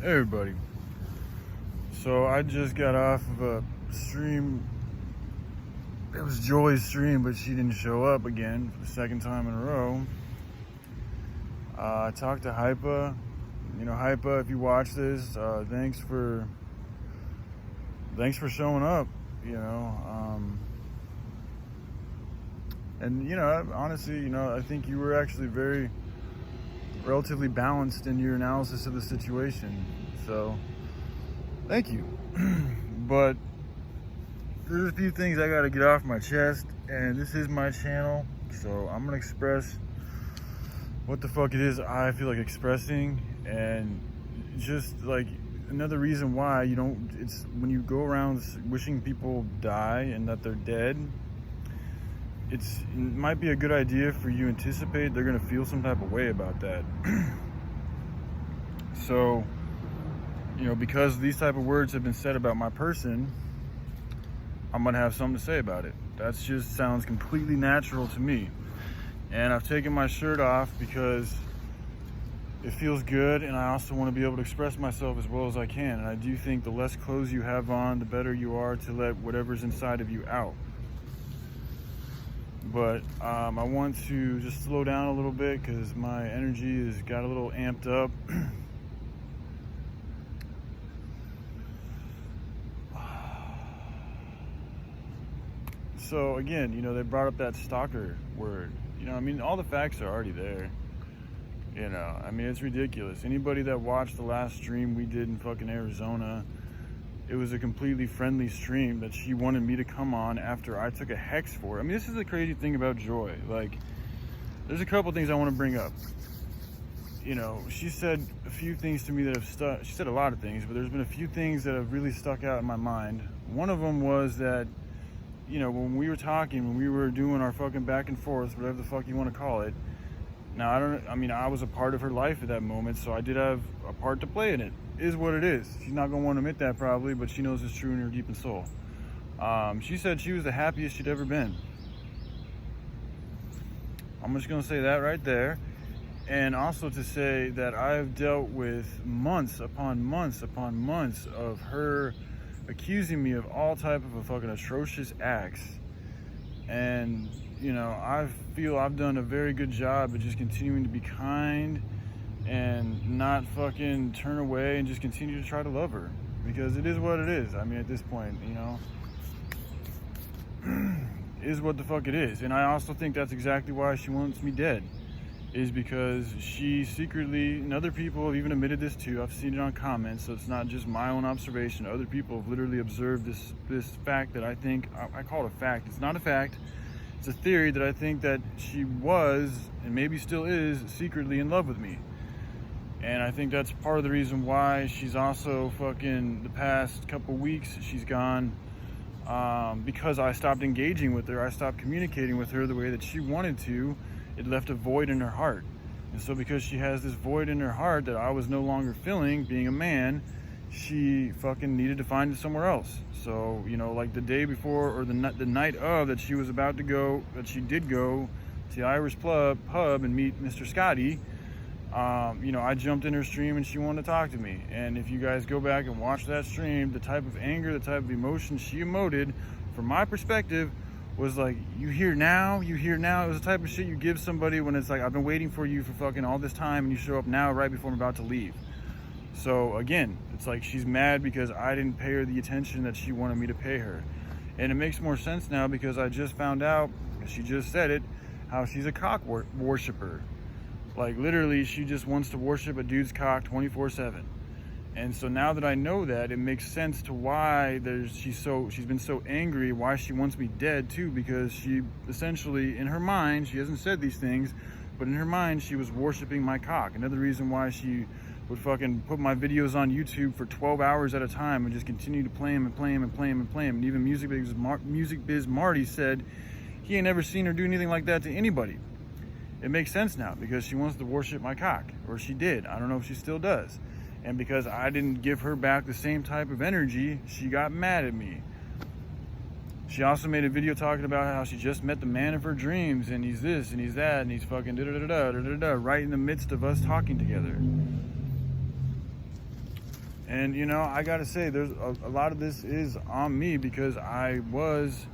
Hey everybody. So I just got off of a stream. It was Joy's stream, but she didn't show up again for the second time in a row. I talked to Hypa. You know, Hypa, if you watch this, thanks for showing up. You know, and you know, honestly, you know, I think you were actually very relatively balanced in your analysis of the situation. So, thank you. But there's a few things I gotta get off my chest, and this is my channel, so I'm gonna express what the fuck it is I feel like expressing. And just like another reason why you don't, it's when you go around wishing people die and that they're dead, it might be a good idea for you to anticipate they're gonna feel some type of way about that. So, you know, because these type of words have been said about my person, I'm gonna have something to say about it. That just sounds completely natural to me. And I've taken my shirt off because it feels good, and I also want to be able to express myself as well as I can. And I do think the less clothes you have on, the better you are to let whatever's inside of you out. But I want to just slow down a little bit because my energy has got a little amped up. So again, you know, they brought up that stalker word. You know, I mean, all the facts are already there. You know, I mean, it's ridiculous. Anybody that watched the last stream we did in fucking Arizona, it was a completely friendly stream that she wanted me to come on after I took a hex for it. I mean, this is the crazy thing about Joy. Like, there's a couple things I want to bring up. You know, she said a few things to me that have stuck. She said a lot of things, but there's been a few things that have really stuck out in my mind. One of them was that, you know, when we were talking, when we were doing our fucking back and forth, whatever the fuck you want to call it. Now, I was a part of her life at that moment, so I did have a part to play in it. Is what it is. She's not going to want to admit that probably, but she knows it's true in her deep and soul. She said she was the happiest she'd ever been. I'm just going to say that right there. And also to say that I've dealt with months upon months upon months of her accusing me of all type of a fucking atrocious acts. And, you know, I feel I've done a very good job of just continuing to be kind and not fucking turn away and just continue to try to love her, because it is what it is. I mean, at this point, you know, is what the fuck it is. And I also think that's exactly why she wants me dead, is because she secretly, and other people have even admitted this too, I've seen it on comments, so it's not just my own observation. Other people have literally observed this fact that I think, I call it a fact. It's not a fact. It's a theory that I think that she was, and maybe still is, secretly in love with me. And I think that's part of the reason why she's also fucking, the past couple weeks, she's gone, because I stopped engaging with her, I stopped communicating with her the way that she wanted to. It left a void in her heart. And so because she has this void in her heart that I was no longer filling, being a man, she fucking needed to find it somewhere else. So, you know, like the day before, or the night of that she was about to go, that she did go to the Irish pub and meet Mr. Scotty, you know, I jumped in her stream and she wanted to talk to me. And if you guys go back and watch that stream, the type of anger, the type of emotion she emoted, from my perspective, was like, you here now? It was the type of shit you give somebody when it's like, I've been waiting for you for fucking all this time and you show up now right before I'm about to leave. So again, it's like she's mad because I didn't pay her the attention that she wanted me to pay her. And it makes more sense now because I just found out, she just said it, how she's a cock worshiper. Like literally, she just wants to worship a dude's cock 24/7. And so now that I know that, it makes sense to why she's been so angry, why she wants me dead too, because she essentially, in her mind, she hasn't said these things, but in her mind, she was worshiping my cock. Another reason why she would fucking put my videos on YouTube for 12 hours at a time and just continue to play them and play them and play them and play them. And even Music Biz Marty said he ain't never seen her do anything like that to anybody. It makes sense now because she wants to worship my cock, or she did. I don't know if she still does. And because I didn't give her back the same type of energy, she got mad at me. She also made a video talking about how she just met the man of her dreams, and he's this and he's that and he's fucking da-da-da-da-da-da-da, right in the midst of us talking together. And, you know, I gotta say, there's a lot of this is on me because I was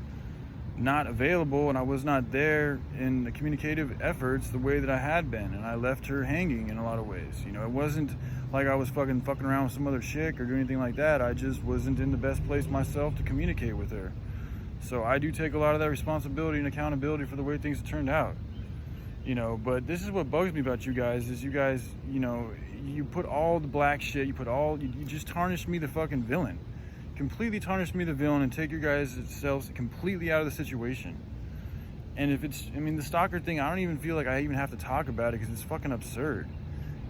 not available and I was not there in the communicative efforts the way that I had been, and I left her hanging in a lot of ways. You know, it wasn't like I was fucking around with some other chick or doing anything like that. I just wasn't in the best place myself to communicate with her. So I do take a lot of that responsibility and accountability for the way things have turned out. You know, but this is what bugs me about you guys, is you guys, you know, you put all the black shit, you just tarnish me the fucking villain. Completely tarnish me the villain and take your guys' selves completely out of the situation. And if it's, I mean, the stalker thing, I don't even feel like I even have to talk about it because it's fucking absurd.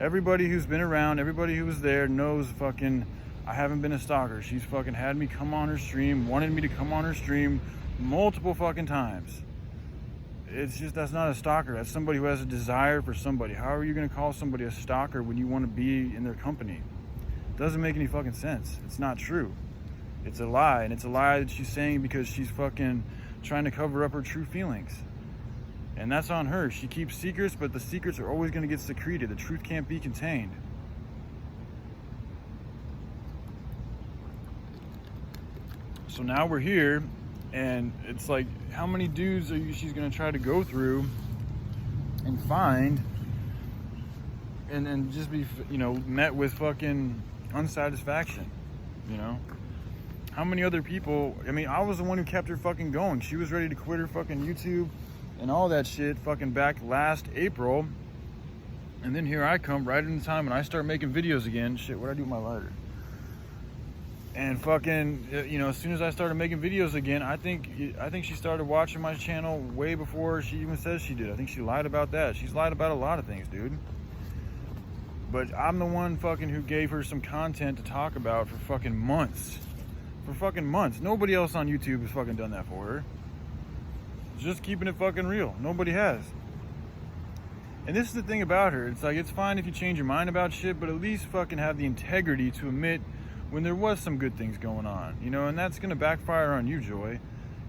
Everybody who's been around, everybody who was there knows fucking I haven't been a stalker. She's fucking had me come on her stream, wanted me to come on her stream multiple fucking times. It's just, that's not a stalker. That's somebody who has a desire for somebody. How are you going to call somebody a stalker when you want to be in their company? It doesn't make any fucking sense. It's not true. It's a lie, and it's a lie that she's saying because she's fucking trying to cover up her true feelings. And that's on her. She keeps secrets, but the secrets are always going to get secreted. The truth can't be contained. So now we're here, and it's like, how many dudes she's going to try to go through and find and just be, you know, met with fucking unsatisfaction, you know? How many other people, I mean, I was the one who kept her fucking going. She was ready to quit her fucking YouTube and all that shit fucking back last April. And then here I come right in the time and I start making videos again. Shit, what'd I do with my lighter? And fucking, you know, as soon as I started making videos again, I think she started watching my channel way before she even says she did. I think she lied about that. She's lied about a lot of things, dude. But I'm the one fucking who gave her some content to talk about for fucking months. For fucking months. Nobody else on YouTube has fucking done that for her. Just keeping it fucking real. Nobody has. And this is the thing about her. It's like, it's fine if you change your mind about shit, but at least fucking have the integrity to admit when there was some good things going on. You know, and that's gonna backfire on you, Joy.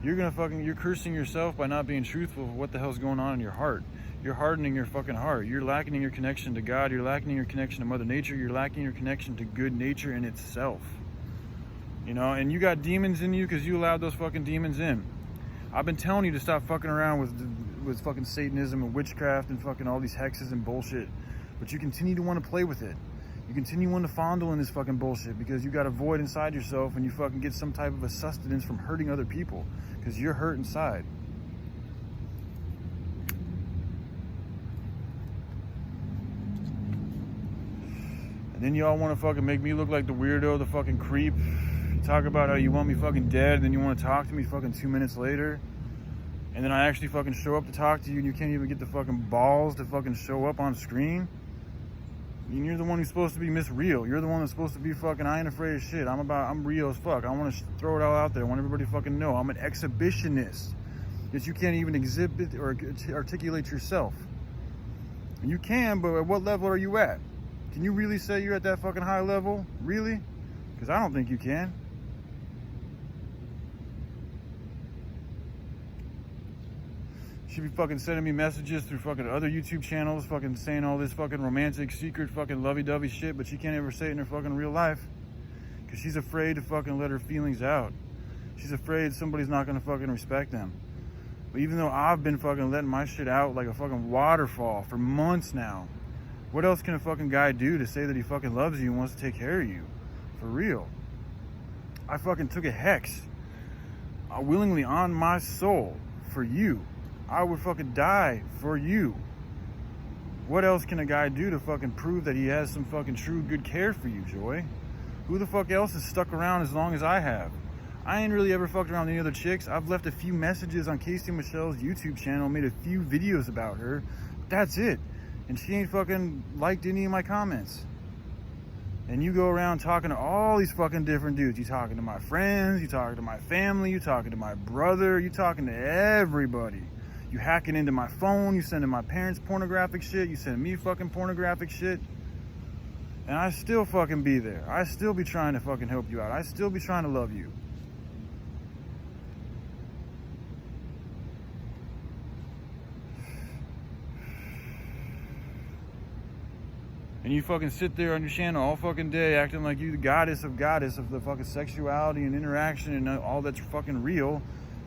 You're cursing yourself by not being truthful of what the hell's going on in your heart. You're hardening your fucking heart. You're lacking in your connection to God. You're lacking in your connection to Mother Nature. You're lacking your connection to good nature in itself. You know, and you got demons in you because you allowed those fucking demons in. I've been telling you to stop fucking around with fucking Satanism and witchcraft and fucking all these hexes and bullshit. But you continue to want to play with it. You continue want to fondle in this fucking bullshit because you got a void inside yourself and you fucking get some type of a sustenance from hurting other people because you're hurt inside. And then y'all want to fucking make me look like the weirdo, the fucking creep. You talk about how you want me fucking dead, and then you want to talk to me fucking 2 minutes later. And then I actually fucking show up to talk to you and you can't even get the fucking balls to fucking show up on screen. And you're the one who's supposed to be Miss Real. You're the one that's supposed to be fucking, I ain't afraid of shit. I'm real as fuck. I want to throw it all out there. I want everybody to fucking know. I'm an exhibitionist. That you can't even exhibit or articulate yourself. And you can, but at what level are you at? Can you really say you're at that fucking high level? Really? Because I don't think you can. Should be fucking sending me messages through fucking other YouTube channels, fucking saying all this fucking romantic, secret, fucking lovey-dovey shit, but she can't ever say it in her fucking real life. Because she's afraid to fucking let her feelings out. She's afraid somebody's not gonna fucking respect them. But even though I've been fucking letting my shit out like a fucking waterfall for months now, what else can a fucking guy do to say that he fucking loves you and wants to take care of you? For real. I fucking took a hex willingly on my soul for you. I would fucking die for you. What else can a guy do to fucking prove that he has some fucking true good care for you, Joy? Who the fuck else has stuck around as long as I have? I ain't really ever fucked around with any other chicks. I've left a few messages on Casey Michelle's YouTube channel, made a few videos about her. That's it. And she ain't fucking liked any of my comments. And you go around talking to all these fucking different dudes. You talking to my friends, you talking to my family, you talking to my brother, you talking to everybody. You hacking into my phone, you sending my parents pornographic shit, you sending me fucking pornographic shit. And I still fucking be there. I still be trying to fucking help you out. I still be trying to love you. And you fucking sit there on your channel all fucking day acting like you the goddess of the fucking sexuality and interaction and all that's fucking real,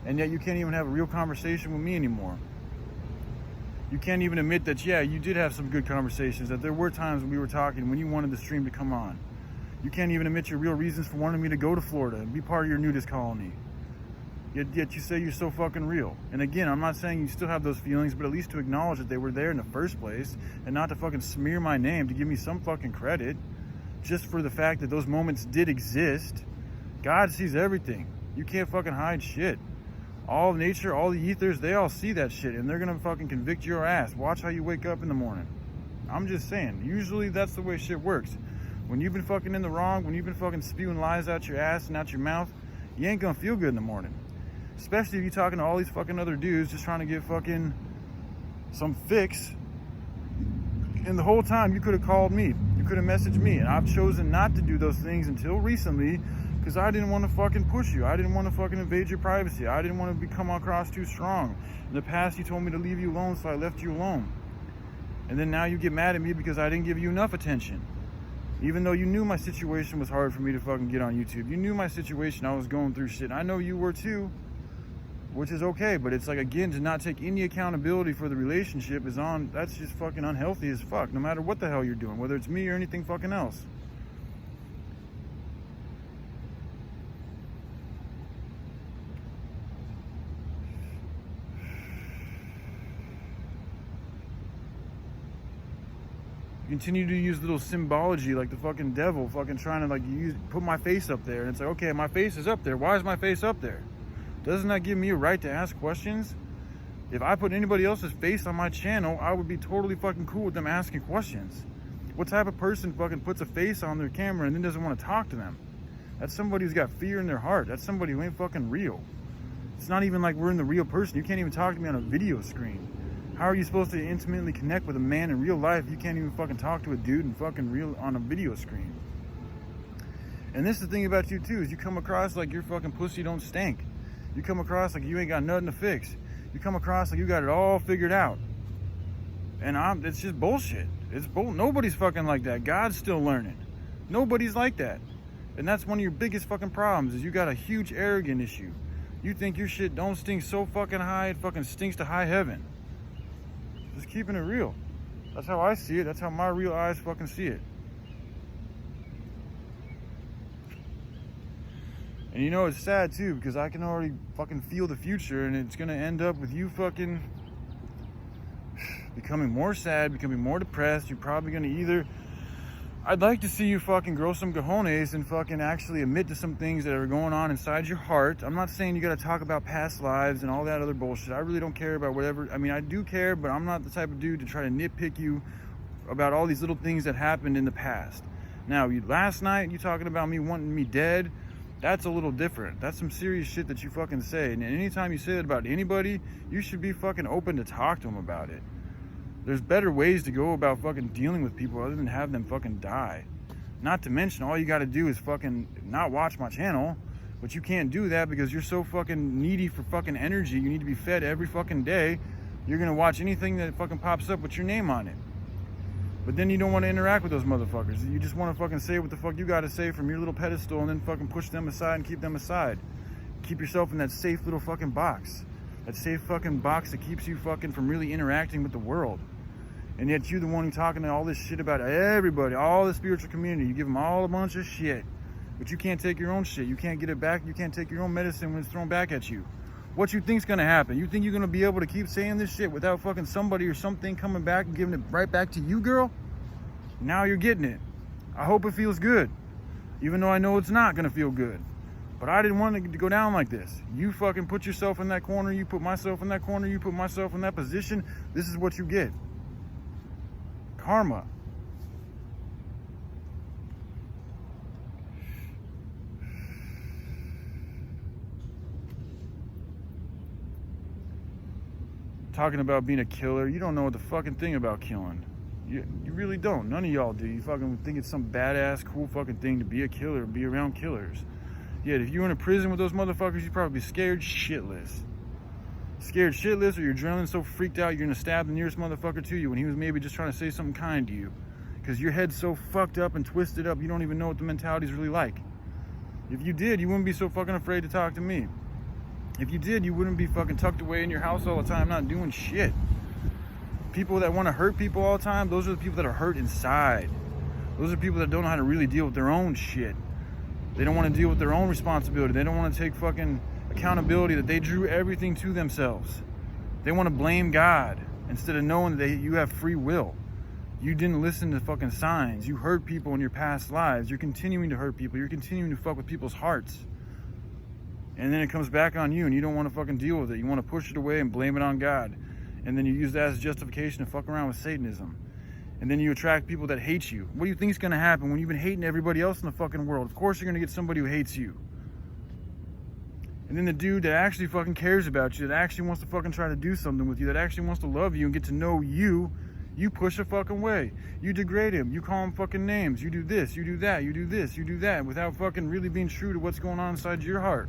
and yet you can't even have a real conversation with me anymore. You can't even admit that, yeah, you did have some good conversations, that there were times when we were talking when you wanted the stream to come on. You can't even admit your real reasons for wanting me to go to Florida and be part of your nudist colony. Yet you say you're so fucking real. And again, I'm not saying you still have those feelings, but at least to acknowledge that they were there in the first place and not to fucking smear my name to give me some fucking credit just for the fact that those moments did exist. God sees everything. You can't fucking hide shit. All of nature, all the ethers, they all see that shit and they're gonna fucking convict your ass. Watch how you wake up in the morning. I'm just saying, usually that's the way shit works. When you've been fucking in the wrong, when you've been fucking spewing lies out your ass and out your mouth, you ain't gonna feel good in the morning. Especially if you're talking to all these fucking other dudes just trying to get fucking some fix. And the whole time you could have called me. You could have messaged me. And I've chosen not to do those things until recently because I didn't want to fucking push you. I didn't want to fucking invade your privacy. I didn't want to come across too strong. In the past, you told me to leave you alone, so I left you alone. And then now you get mad at me because I didn't give you enough attention. Even though you knew my situation was hard for me to fucking get on YouTube. You knew my situation. I was going through shit. I know you were too. Which is okay, but it's like, again, to not take any accountability for the relationship that's just fucking unhealthy as fuck, no matter what the hell you're doing, whether it's me or anything fucking else. You continue to use little symbology like the fucking devil, fucking trying to like put my face up there, and it's like, okay, my face is up there. Why is my face up there? Doesn't that give me a right to ask questions? If I put anybody else's face on my channel, I would be totally fucking cool with them asking questions. What type of person fucking puts a face on their camera and then doesn't want to talk to them? That's somebody who's got fear in their heart. That's somebody who ain't fucking real. It's not even like we're in the real person. You can't even talk to me on a video screen. How are you supposed to intimately connect with a man in real life if you can't even fucking talk to a dude in fucking real on a video screen? And this is the thing about you too, is you come across like your fucking pussy don't stink. You come across like you ain't got nothing to fix. You come across like you got it all figured out. And it's just bullshit. Nobody's fucking like that. God's still learning. Nobody's like that. And that's one of your biggest fucking problems, is you got a huge arrogant issue. You think your shit don't stink so fucking high, it fucking stinks to high heaven. Just keeping it real. That's how I see it. That's how my real eyes fucking see it. And you know, it's sad too, because I can already fucking feel the future, and it's gonna end up with you fucking becoming more sad, becoming more depressed. You're probably gonna I'd like to see you fucking grow some cojones and fucking actually admit to some things that are going on inside your heart. I'm not saying you gotta talk about past lives and all that other bullshit. I really don't care about whatever. I mean, I do care, but I'm not the type of dude to try to nitpick you about all these little things that happened in the past. Now, last night, you talking about me wanting me dead. That's a little different. That's some serious shit that you fucking say. And anytime you say that about anybody, you should be fucking open to talk to them about it. There's better ways to go about fucking dealing with people other than have them fucking die. Not to mention, all you gotta do is fucking not watch my channel, but you can't do that because you're so fucking needy for fucking energy. You need to be fed every fucking day. You're gonna watch anything that fucking pops up with your name on it. But then you don't want to interact with those motherfuckers. You just want to fucking say what the fuck you got to say from your little pedestal and then fucking push them aside and keep them aside. Keep yourself in that safe little fucking box. That safe fucking box that keeps you fucking from really interacting with the world. And yet you're the one who's talking all this shit about everybody, all the spiritual community. You give them all a bunch of shit. But you can't take your own shit. You can't get it back. You can't take your own medicine when it's thrown back at you. What you think's gonna happen? You think you're gonna be able to keep saying this shit without fucking somebody or something coming back and giving it right back to you, girl? Now you're getting it. I hope it feels good, even though I know it's not gonna feel good. But I didn't want it to go down like this. You fucking put yourself in that corner, you put myself in that corner, you put myself in that position. This is what you get. Karma. Talking about being a killer, you don't know what the fucking thing about killing. You really don't. None of y'all do. You fucking think it's some badass, cool fucking thing to be a killer, be around killers. Yet if you're in a prison with those motherfuckers, you'd probably be scared shitless. Scared shitless, or your adrenaline so freaked out you're gonna stab the nearest motherfucker to you when he was maybe just trying to say something kind to you. because your head's so fucked up and twisted up, you don't even know what the mentality is really like. If you did, you wouldn't be so fucking afraid to talk to me. If you did, you wouldn't be fucking tucked away in your house all the time, not doing shit. People that want to hurt people all the time, those are the people that are hurt inside. Those are people that don't know how to really deal with their own shit. They don't want to deal with their own responsibility. They don't want to take fucking accountability that they drew everything to themselves. They want to blame God instead of knowing that you have free will. You didn't listen to fucking signs. You hurt people in your past lives. You're continuing to hurt people. You're continuing to fuck with people's hearts. And then it comes back on you and you don't want to fucking deal with it. You want to push it away and blame it on God. And then you use that as justification to fuck around with Satanism. And then you attract people that hate you. What do you think is going to happen when you've been hating everybody else in the fucking world? Of course you're going to get somebody who hates you. And then the dude that actually fucking cares about you, that actually wants to fucking try to do something with you, that actually wants to love you and get to know you, you push a fucking way. You degrade him. You call him fucking names. You do this, you do that, you do this, you do that, without fucking really being true to what's going on inside your heart.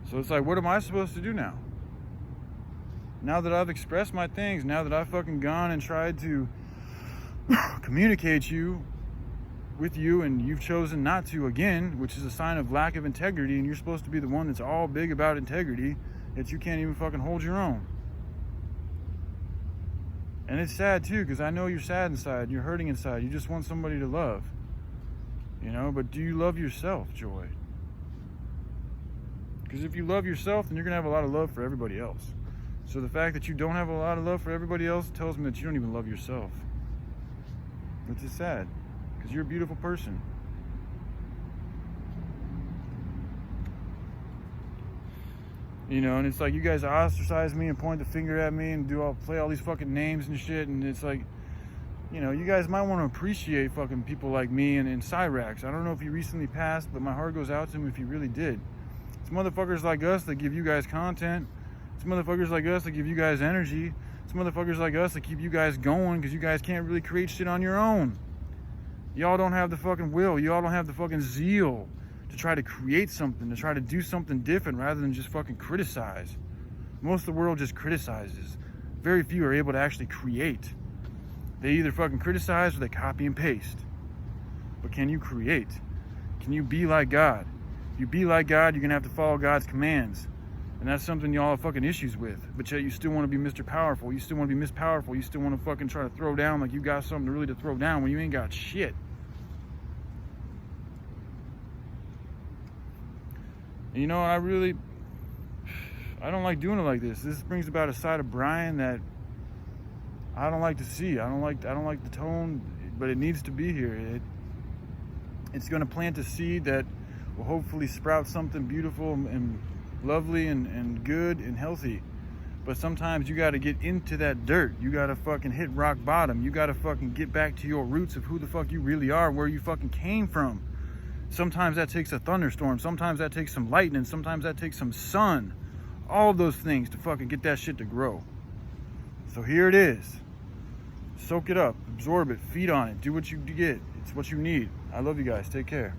So it's like, what am I supposed to do now? Now that I've expressed my things, now that I've fucking gone and tried to communicate with you and you've chosen not to again, which is a sign of lack of integrity, and you're supposed to be the one that's all big about integrity, that you can't even fucking hold your own. And it's sad too, because I know you're sad inside, you're hurting inside, you just want somebody to love. You know, but do you love yourself, Joy? Because if you love yourself, then you're going to have a lot of love for everybody else. So the fact that you don't have a lot of love for everybody else tells me that you don't even love yourself. Which is sad, because you're a beautiful person. You know, and it's like you guys ostracize me and point the finger at me and play all these fucking names and shit, and it's like, you know, you guys might want to appreciate fucking people like me and Cyrax. I don't know if he recently passed, but my heart goes out to him if he really did. It's motherfuckers like us that give you guys content. It's motherfuckers like us that give you guys energy. It's motherfuckers like us that keep you guys going, because you guys can't really create shit on your own. Y'all don't have the fucking will. Y'all don't have the fucking zeal to try to create something, to try to do something different rather than just fucking criticize. Most of the world just criticizes. Very few are able to actually create. They either fucking criticize or they copy and paste. But can you create? Can you be like God? If you be like God, you're going to have to follow God's commands. And that's something y'all have fucking issues with. But yet you still want to be Mr. Powerful. You still want to be Miss Powerful. You still want to fucking try to throw down like you got something really to throw down when you ain't got shit. And you know, I don't like doing it like this. This brings about a side of Brian that I don't like to see. I don't like the tone, but it needs to be here. It's going to plant a seed that will hopefully sprout something beautiful and lovely and good and healthy. But sometimes you got to get into that dirt. You got to fucking hit rock bottom. You got to fucking get back to your roots of who the fuck you really are, where you fucking came from. Sometimes that takes a thunderstorm. Sometimes that takes some lightning. Sometimes that takes some sun. All of those things to fucking get that shit to grow. So here it is. Soak it up. Absorb it. Feed on it. Do what you get. It's what you need. I love you guys. Take care.